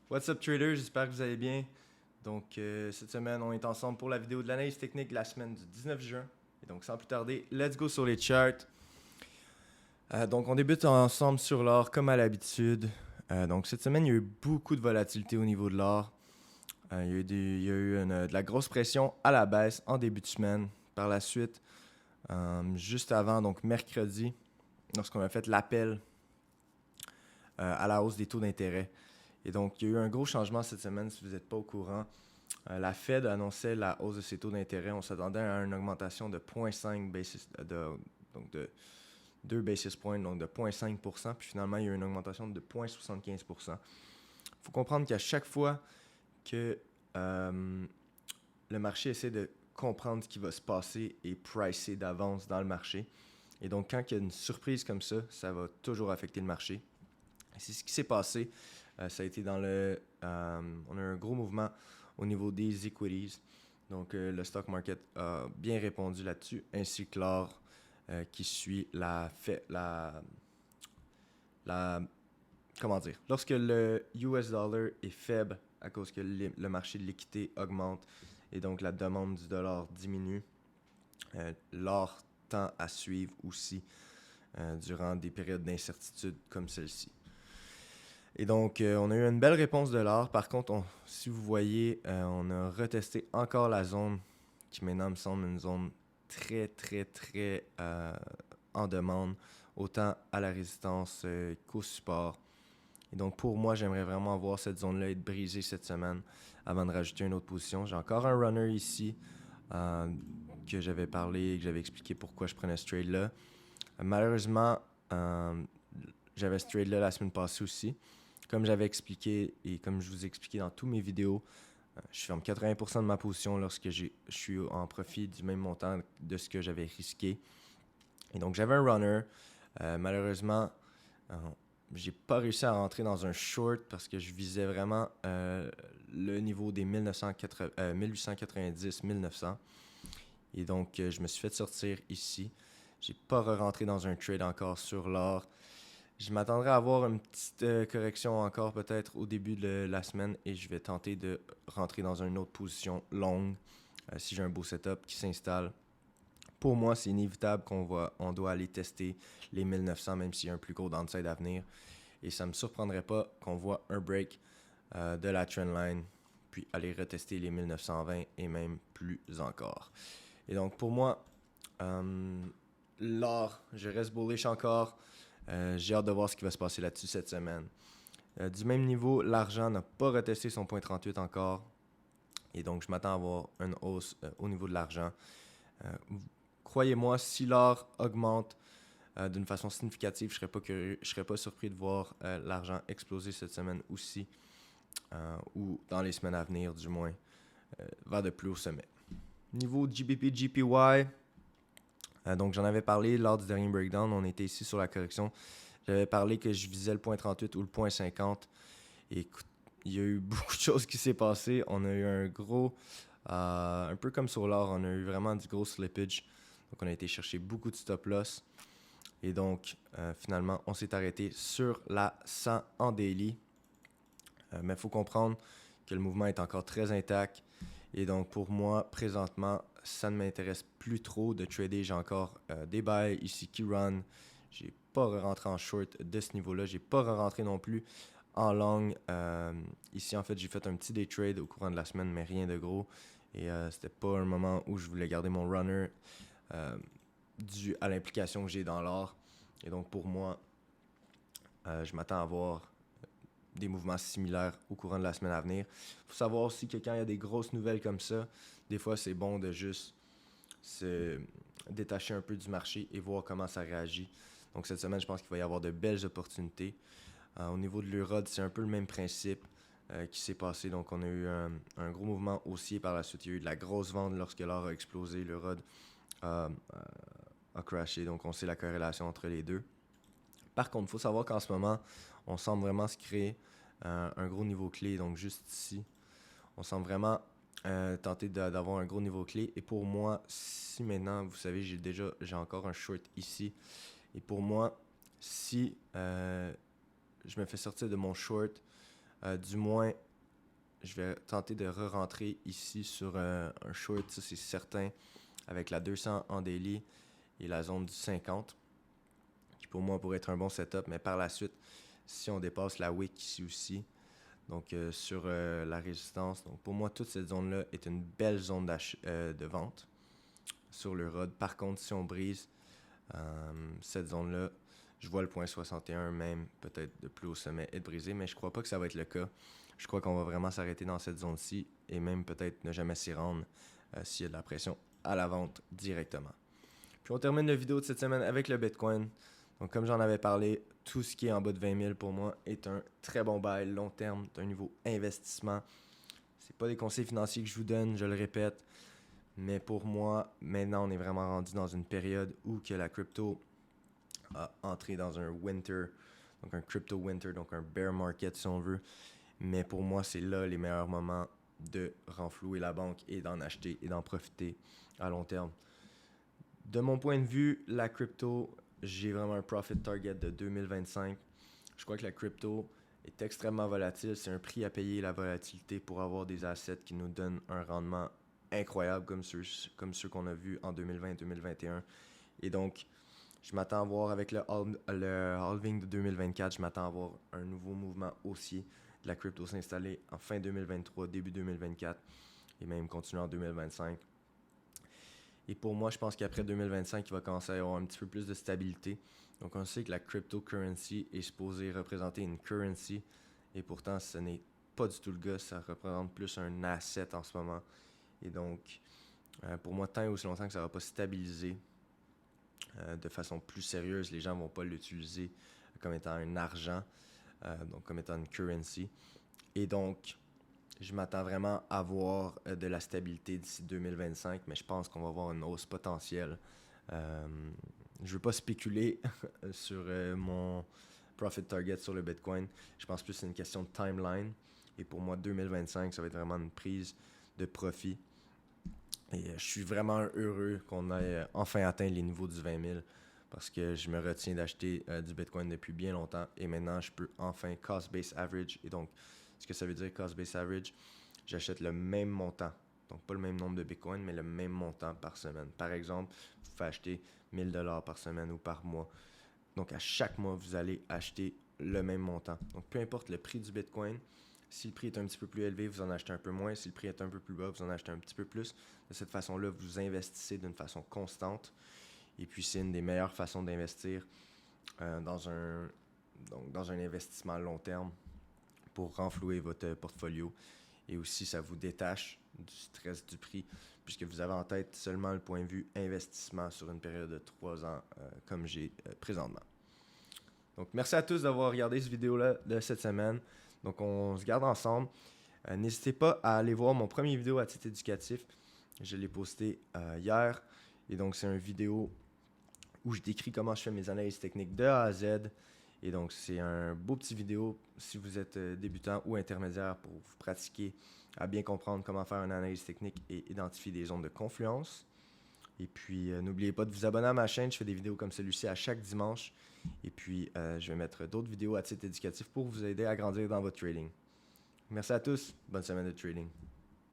What's up traders, j'espère que vous allez bien. Donc cette semaine, on est ensemble pour la vidéo de l'analyse technique de la semaine du 19 juin. Et donc sans plus tarder, let's go sur les charts. Donc on débute ensemble sur l'or comme à l'habitude. Donc cette semaine, il y a eu beaucoup de volatilité au niveau de l'or. Il y a eu de la grosse pression à la baisse en début de semaine. Par la suite, juste avant, donc mercredi, lorsqu'on a fait l'appel à la hausse des taux d'intérêt. Et donc, il y a eu un gros changement cette semaine, si vous n'êtes pas au courant. La Fed annonçait la hausse de ses taux d'intérêt. On s'attendait à une augmentation de 0,5 donc de 2 basis points, donc de 0,5%. Puis finalement, il y a eu une augmentation de 0,75%. Il faut comprendre qu'à chaque fois que le marché essaie de comprendre ce qui va se passer et pricer d'avance dans le marché. Et donc, quand il y a une surprise comme ça va toujours affecter le marché. Et c'est ce qui s'est passé. Ça a été on a eu un gros mouvement au niveau des equities. Donc, le stock market a bien répondu là-dessus, ainsi que l'or qui suit comment dire? Lorsque le US dollar est faible à cause que le marché de l'équité augmente et donc la demande du dollar diminue, l'or tend à suivre aussi durant des périodes d'incertitude comme celle-ci. Et donc, on a eu une belle réponse de l'or. Par contre, si vous voyez, on a retesté encore la zone qui maintenant me semble une zone très en demande, autant à la résistance qu'au support. Et donc, pour moi, j'aimerais vraiment voir cette zone-là être brisée cette semaine avant de rajouter une autre position. J'ai encore un runner ici que j'avais parlé, que j'avais expliqué pourquoi je prenais ce trade-là. Malheureusement, j'avais ce trade-là la semaine passée aussi. Comme j'avais expliqué et comme je vous ai expliqué dans toutes mes vidéos, je ferme 80% de ma position lorsque je suis en profit du même montant de ce que j'avais risqué. Et donc, j'avais un runner. Malheureusement, j'ai pas réussi à rentrer dans un short parce que je visais vraiment le niveau des 1890-1900. Et donc, je me suis fait sortir ici. J'ai pas re-rentré dans un trade encore sur l'or. Je m'attendrai à avoir une petite correction encore peut-être au début de la semaine et je vais tenter de rentrer dans une autre position longue si j'ai un beau setup qui s'installe. Pour moi, c'est inévitable on doit aller tester les 1900 même s'il y a un plus gros downside à venir. Et ça ne me surprendrait pas qu'on voit un break de la trendline puis aller retester les 1920 et même plus encore. Et donc pour moi, l'or, je reste bullish encore. J'ai hâte de voir ce qui va se passer là-dessus cette semaine. Du même niveau, l'argent n'a pas retesté son point 38 encore. Et donc, je m'attends à avoir une hausse au niveau de l'argent. Croyez-moi, si l'or augmente d'une façon significative, je ne serais pas surpris de voir l'argent exploser cette semaine aussi, ou dans les semaines à venir du moins, vers de plus haut sommet. Niveau GBP, GPY, donc j'en avais parlé lors du dernier breakdown, on était ici sur la correction. J'avais parlé que je visais le point 38 ou le point 50. Et écoute, il y a eu beaucoup de choses qui s'est passé. On a eu un gros, un peu comme sur l'or, on a eu vraiment du gros slippage. Donc on a été chercher beaucoup de stop loss. Et donc finalement, on s'est arrêté sur la 100 en daily. Mais il faut comprendre que le mouvement est encore très intact. Et donc pour moi, présentement, ça ne m'intéresse plus trop de trader. J'ai encore des buys ici qui run. J'ai pas rentré en short de ce niveau-là. J'ai pas rentré non plus en long. Ici, en fait, j'ai fait un petit day trade au courant de la semaine, mais rien de gros. Et c'était pas un moment où je voulais garder mon runner dû à l'implication que j'ai dans l'or. Et donc pour moi, je m'attends à voir des mouvements similaires au courant de la semaine à venir. Il faut savoir aussi que quand il y a des grosses nouvelles comme ça, des fois c'est bon de juste se détacher un peu du marché et voir comment ça réagit. Donc cette semaine, je pense qu'il va y avoir de belles opportunités. Au niveau de l'Eurod, c'est un peu le même principe qui s'est passé. Donc on a eu un gros mouvement haussier par la suite. Il y a eu de la grosse vente lorsque l'or a explosé. L'Eurod a crashé. Donc on sait la corrélation entre les deux. Par contre, il faut savoir qu'en ce moment, on semble vraiment se créer un gros niveau clé. Donc juste ici, on semble vraiment tenter d'avoir un gros niveau clé. Et pour moi, si maintenant, vous savez, j'ai encore un short ici. Et pour moi, si je me fais sortir de mon short Du moins, je vais tenter de re-rentrer ici sur un short, ça c'est certain, avec la 200 en daily et la zone du 50, qui pour moi pourrait être un bon setup, mais par la suite, si on dépasse la wick ici aussi, donc sur la résistance, donc pour moi, toute cette zone-là est une belle zone de vente sur le ROD. Par contre, si on brise cette zone-là, je vois le point 61 même, peut-être de plus au sommet être brisé, mais je crois pas que ça va être le cas. Je crois qu'on va vraiment s'arrêter dans cette zone-ci et même peut-être ne jamais s'y rendre s'il y a de la pression à la vente directement. Puis on termine la vidéo de cette semaine avec le Bitcoin. Donc comme j'en avais parlé, tout ce qui est en bas de 20 000 pour moi est un très bon bail long terme d'un niveau investissement. C'est pas des conseils financiers que je vous donne, je le répète. Mais pour moi, maintenant, on est vraiment rendu dans une période où que la crypto a entré dans un winter, donc un crypto winter, donc un bear market si on veut. Mais pour moi, c'est là les meilleurs moments de renflouer la banque et d'en acheter et d'en profiter à long terme. De mon point de vue, la crypto, j'ai vraiment un profit target de 2025. Je crois que la crypto est extrêmement volatile. C'est un prix à payer, la volatilité, pour avoir des assets qui nous donnent un rendement incroyable comme ceux qu'on a vus en 2020-2021. Et donc, je m'attends à voir avec le halving de 2024, je m'attends à voir un nouveau mouvement haussier de la crypto s'installer en fin 2023, début 2024 et même continuer en 2025. Et pour moi, je pense qu'après 2025, il va commencer à y avoir un petit peu plus de stabilité. Donc, on sait que la cryptocurrency est supposée représenter une currency. Et pourtant, ce n'est pas du tout le cas. Ça représente plus un asset en ce moment. Et donc, pour moi, tant et aussi longtemps que ça ne va pas stabiliser de façon plus sérieuse, les gens ne vont pas l'utiliser comme étant un argent, donc comme étant une currency. Et donc, je m'attends vraiment à voir de la stabilité d'ici 2025, mais je pense qu'on va avoir une hausse potentielle. Je ne veux pas spéculer sur mon profit target sur le Bitcoin. Je pense plus que c'est une question de timeline. Et pour moi, 2025, ça va être vraiment une prise de profit. Et je suis vraiment heureux qu'on ait enfin atteint les niveaux du 20 000 parce que je me retiens d'acheter du Bitcoin depuis bien longtemps et maintenant je peux enfin cost-based average. Et donc, ce que ça veut dire cost-based average, j'achète le même montant. Donc, pas le même nombre de Bitcoin, mais le même montant par semaine. Par exemple, vous pouvez acheter 1000$ par semaine ou par mois. Donc, à chaque mois, vous allez acheter le même montant. Donc, peu importe le prix du Bitcoin, si le prix est un petit peu plus élevé, vous en achetez un peu moins. Si le prix est un peu plus bas, vous en achetez un petit peu plus. De cette façon-là, vous investissez d'une façon constante. Et puis, c'est une des meilleures façons d'investir dans un investissement à long terme pour renflouer votre portfolio. Et aussi, ça vous détache du stress du prix, puisque vous avez en tête seulement le point de vue investissement sur une période de 3 ans, comme j'ai présentement. Donc, merci à tous d'avoir regardé cette vidéo-là de cette semaine. Donc, on se garde ensemble. N'hésitez pas à aller voir mon premier vidéo à titre éducatif. Je l'ai posté hier. Et donc, c'est une vidéo où je décris comment je fais mes analyses techniques de A à Z. Et donc, c'est un beau petit vidéo si vous êtes débutant ou intermédiaire pour vous pratiquer à bien comprendre comment faire une analyse technique et identifier des zones de confluence. Et puis, n'oubliez pas de vous abonner à ma chaîne. Je fais des vidéos comme celui-ci à chaque dimanche. Et puis, je vais mettre d'autres vidéos à titre éducatif pour vous aider à grandir dans votre trading. Merci à tous. Bonne semaine de trading.